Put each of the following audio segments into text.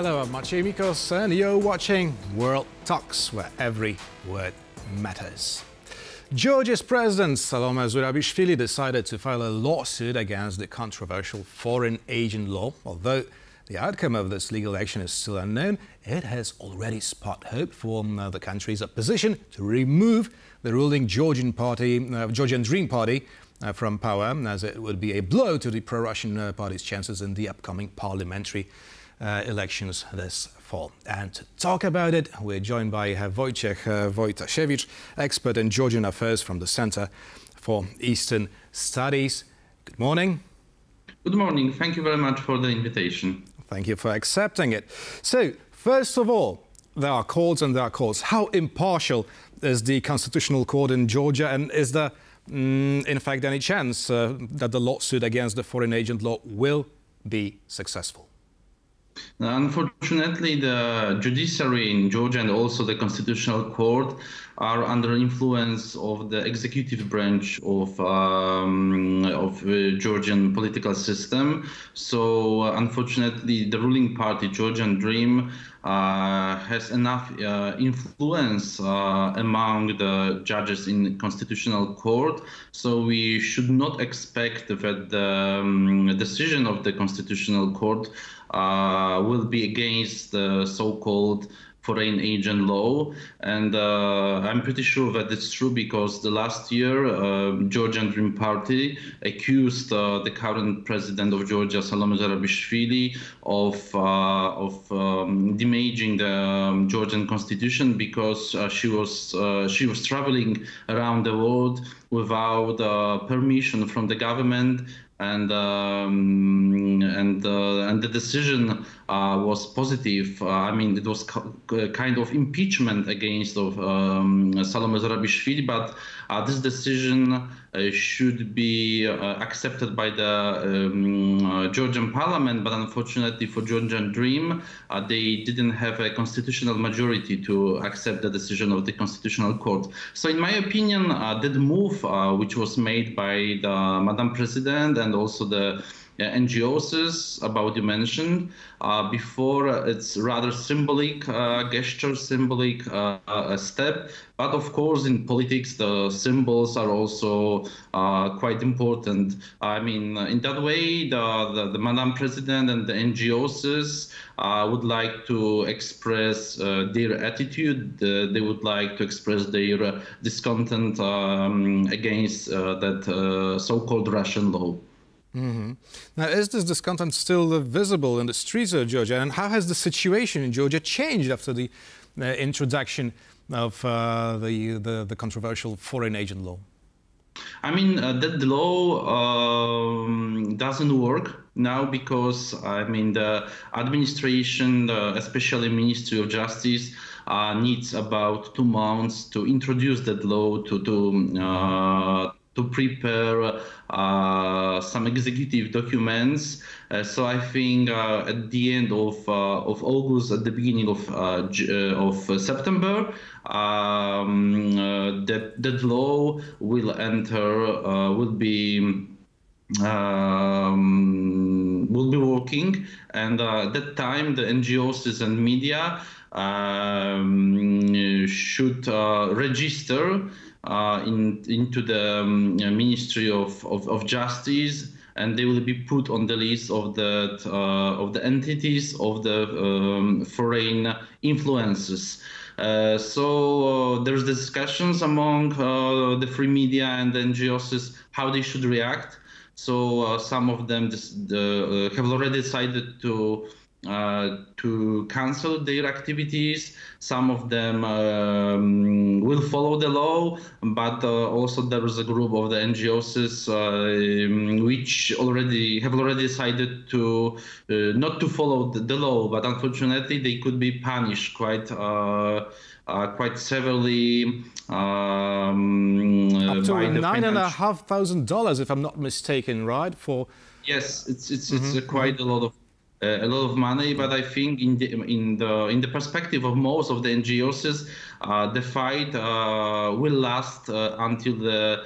Hello, I'm Maciej Mikos and you're watching World Talks, where every word matters. Georgia's President Salome Zourabichvili decided to file a lawsuit against the controversial foreign agent law. Although the outcome of this legal action is still unknown, it has already sparked hope for the country's opposition to remove the ruling Georgian Dream party from power, as it would be a blow to the pro-Russian party's chances in the upcoming parliamentary elections this fall. And to talk about it, we're joined by Wojciech Wojtasiewicz, expert in Georgian affairs from the Center for Eastern Studies. Good morning. Good morning. Thank you very much for the invitation. Thank you for accepting it. So, first of all, there are courts and there are courts. How impartial is the Constitutional Court in Georgia, and is there, in fact, any chance that the lawsuit against the foreign agent law will be successful? Unfortunately, the judiciary in Georgia and also the Constitutional Court are under influence of the executive branch of Georgian political system. So, unfortunately, the ruling party, Georgian Dream, has enough influence among the judges in the Constitutional Court. So we should not expect that the decision of the Constitutional Court will be against the so-called foreign agent law, and I'm pretty sure that it's true because the last year Georgian Dream Party accused the current president of Georgia, Salome Zourabichvili, of damaging the Georgian constitution because she was traveling around the world without permission from the government. And the decision was positive. I mean, it was kind of impeachment against Salome Zourabichvili, but this decision should be accepted by the Georgian parliament. But unfortunately for Georgian Dream, they didn't have a constitutional majority to accept the decision of the Constitutional Court. So in my opinion, that move which was made by the Madam President and also the NGOs about you mentioned before, it's rather symbolic gesture, symbolic step. But of course, in politics, the symbols are also quite important. I mean, in that way, the Madam President and the NGOs would like to express their attitude. They would like to express their discontent against that so-called Russian law. Mm-hmm. Now, is this discontent still visible in the streets of Georgia? And how has the situation in Georgia changed after the introduction of the controversial foreign agent law? I mean, that law doesn't work now because, I mean, the administration, especially Ministry of Justice, needs about 2 months to introduce that law, to prepare some executive documents. So I think at the end of August, at the beginning of September, that law will enter, will be working, and at that time the NGOs and media should register into the Ministry of Justice, and they will be put on the list of the entities of the foreign influences. So there's discussions among the free media and the NGOs how they should react. So some of them have already decided to cancel their activities. Some of them will follow the law, but also there is a group of the NGOs which have already decided to not to follow the law, but unfortunately they could be punished quite severely. Up to $9,500, if I'm not mistaken, right? For yes, it's quite a lot of. a lot of money, but I think in the perspective of most of the NGOs, the fight will last until the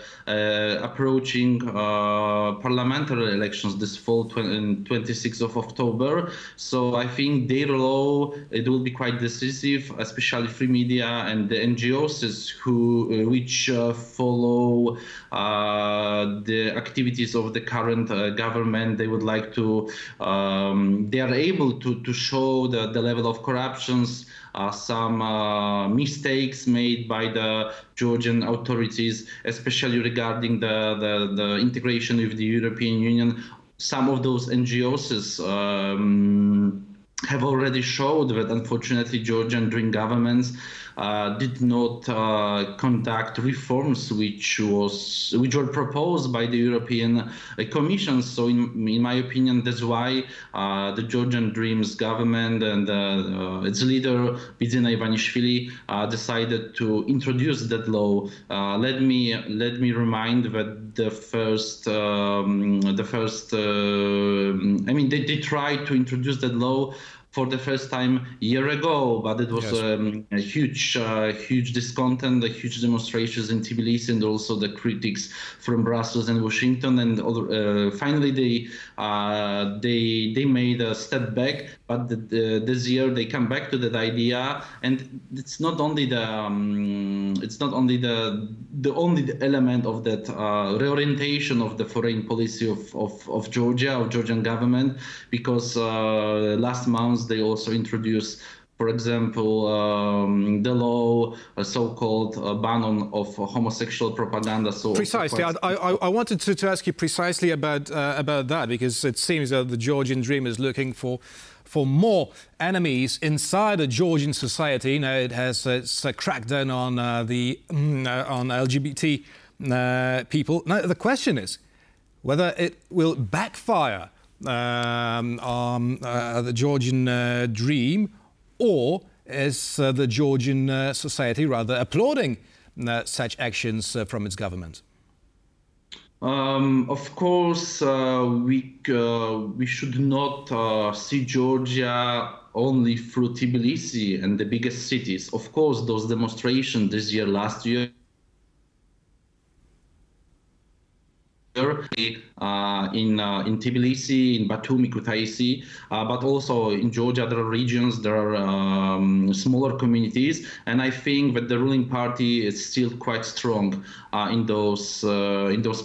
approaching parliamentary elections this fall, 26th of October. So I think their role, it will be quite decisive, especially free media and the NGOs which follow the activities of the current government. They would like to, they are able to show the level of corruptions, some mistakes made by the Georgian authorities, especially regarding the integration with the European Union. Some of those NGOs have already showed that, unfortunately, Georgian Dream governments did not conduct reforms which were proposed by the European Commission. So in my opinion, that's why the Georgian Dream's government and its leader, Bidzina Ivanishvili, decided to introduce that law. Let me remind that they tried to introduce that law for the first time a year ago, but it was a huge discontent, the huge demonstrations in Tbilisi, and also the critics from Brussels and Washington. And finally, they made a step back. But this year they come back to that idea, and it's not only the only element of that reorientation of the foreign policy of Georgia, of Georgian government, because last month they also introduced, for example, the law, a so-called ban of homosexual propaganda. So precisely, I wanted to ask you precisely about that, because it seems that the Georgian Dream is looking for more enemies inside the Georgian society. You know, it has a crackdown on on LGBT people. Now the question is whether it will backfire on the Georgian Dream, or is the Georgian society rather applauding such actions from its government? Of course, we should not see Georgia only through Tbilisi and the biggest cities. Of course, those demonstrations this year, last year, in Tbilisi, in Batumi, Kutaisi, but also in Georgia there are regions, there are smaller communities, and I think that the ruling party is still quite strong in those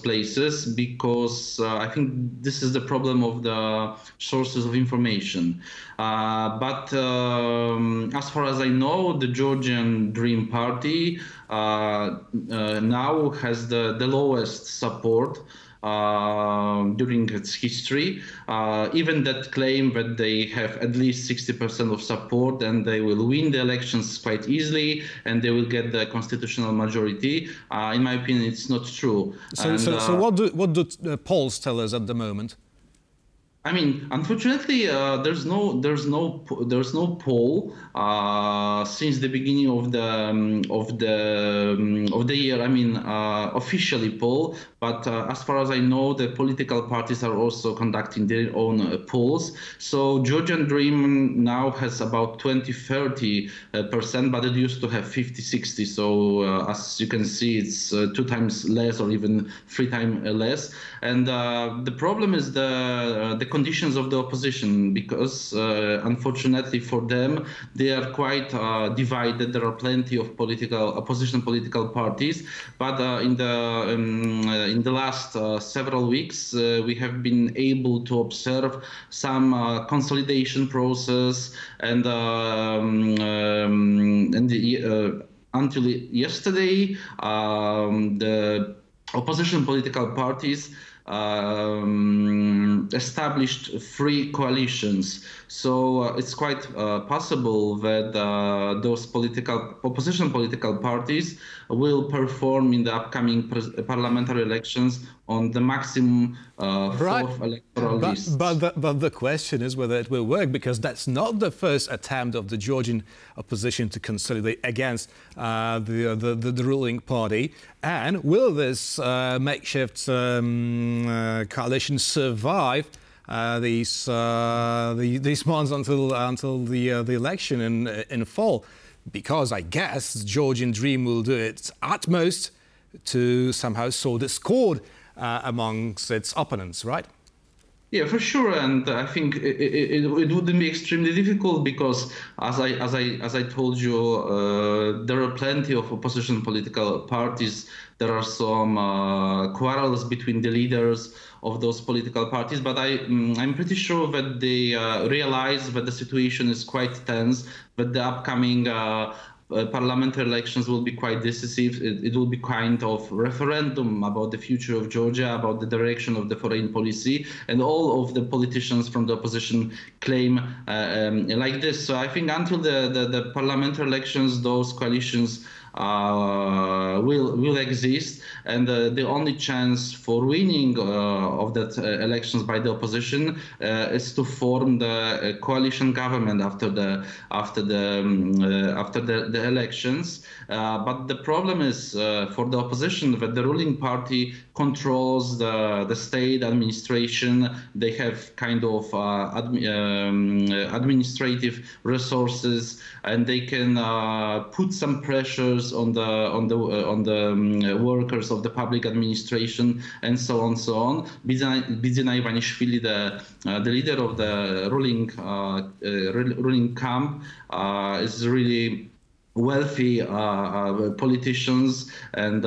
places, because I think this is the problem of the sources of information. But as far as I know, the Georgian Dream Party now has the lowest support during its history. Even that claim that they have at least 60% of support and they will win the elections quite easily and they will get the constitutional majority, in my opinion, it's not true. So what do polls tell us at the moment? I mean, unfortunately, there's no poll since the beginning of the year. I mean, officially poll, but as far as I know, the political parties are also conducting their own polls. So Georgian Dream now has about 20–30%, but it used to have 50–60%. So as you can see, it's 2 times less, or even 3 times less. And the problem is the conditions of the opposition, because unfortunately for them, they are quite divided. There are plenty of opposition political parties, but in the last several weeks, we have been able to observe some consolidation process, and until yesterday, the opposition political parties established 3 coalitions. So it's quite possible that those opposition political parties will perform in the upcoming parliamentary elections on the maximum 4th electoral list. But the question is whether it will work, because that's not the first attempt of the Georgian opposition to consolidate against the ruling party. And will this makeshift coalition survive these months until the election in fall, because I guess the Georgian Dream will do its utmost to somehow sow discord amongst its opponents, right? Yeah, for sure, and I think it wouldn't be extremely difficult because, as I told you, there are plenty of opposition political parties. There are some quarrels between the leaders of those political parties, but I'm pretty sure that they realize that the situation is quite tense, that the upcoming parliamentary elections will be quite decisive. It will be kind of referendum about the future of Georgia, about the direction of the foreign policy, and all of the politicians from the opposition claim like this. So I think until the parliamentary elections, those coalitions will exist, and the only chance for winning of that elections by the opposition is to form the coalition government after the elections. But the problem is for the opposition that the ruling party controls the state administration. They have kind of administrative resources, and they can put some pressures on the workers of the public administration, and so on, so on. Bidzina Ivanishvili, the leader of the ruling camp, is really wealthy politicians, and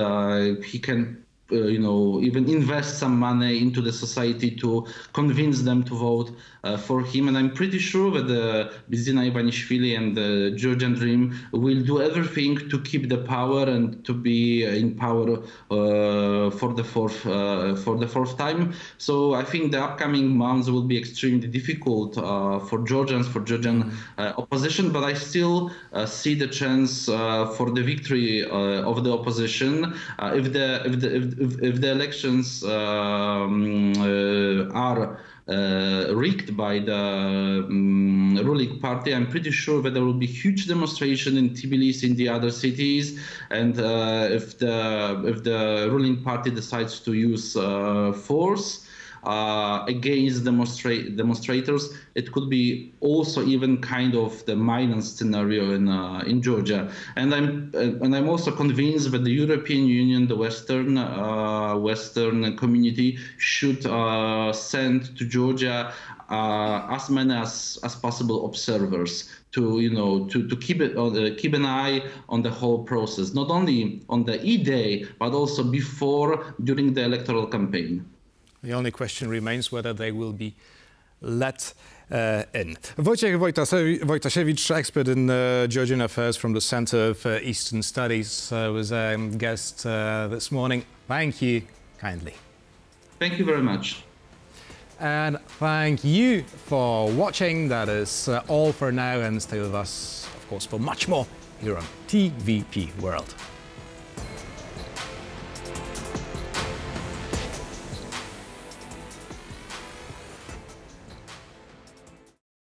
he can even invest some money into the society to convince them to vote for him. And I'm pretty sure that Bidzina Ivanishvili and the Georgian Dream will do everything to keep the power and to be in power for the fourth time. So I think the upcoming months will be extremely difficult for Georgians, for Georgian opposition. But I still see the chance for the victory of the opposition if the elections are rigged by the ruling party. I'm pretty sure that there will be huge demonstration in Tbilisi, in the other cities, and if the ruling party decides to use force against demonstrators, it could be also even kind of the Maidan scenario in Georgia. And I'm also convinced that the European Union, the Western community, should send to Georgia as many as possible observers to keep an eye on the whole process, not only on the E-Day but also before, during the electoral campaign. The only question remains whether they will be let in. Wojciech Wojtasiewicz, expert in Georgian affairs from the Center of Eastern Studies, was a guest this morning. Thank you kindly. Thank you very much. And thank you for watching. That is all for now, and stay with us, of course, for much more here on TVP World.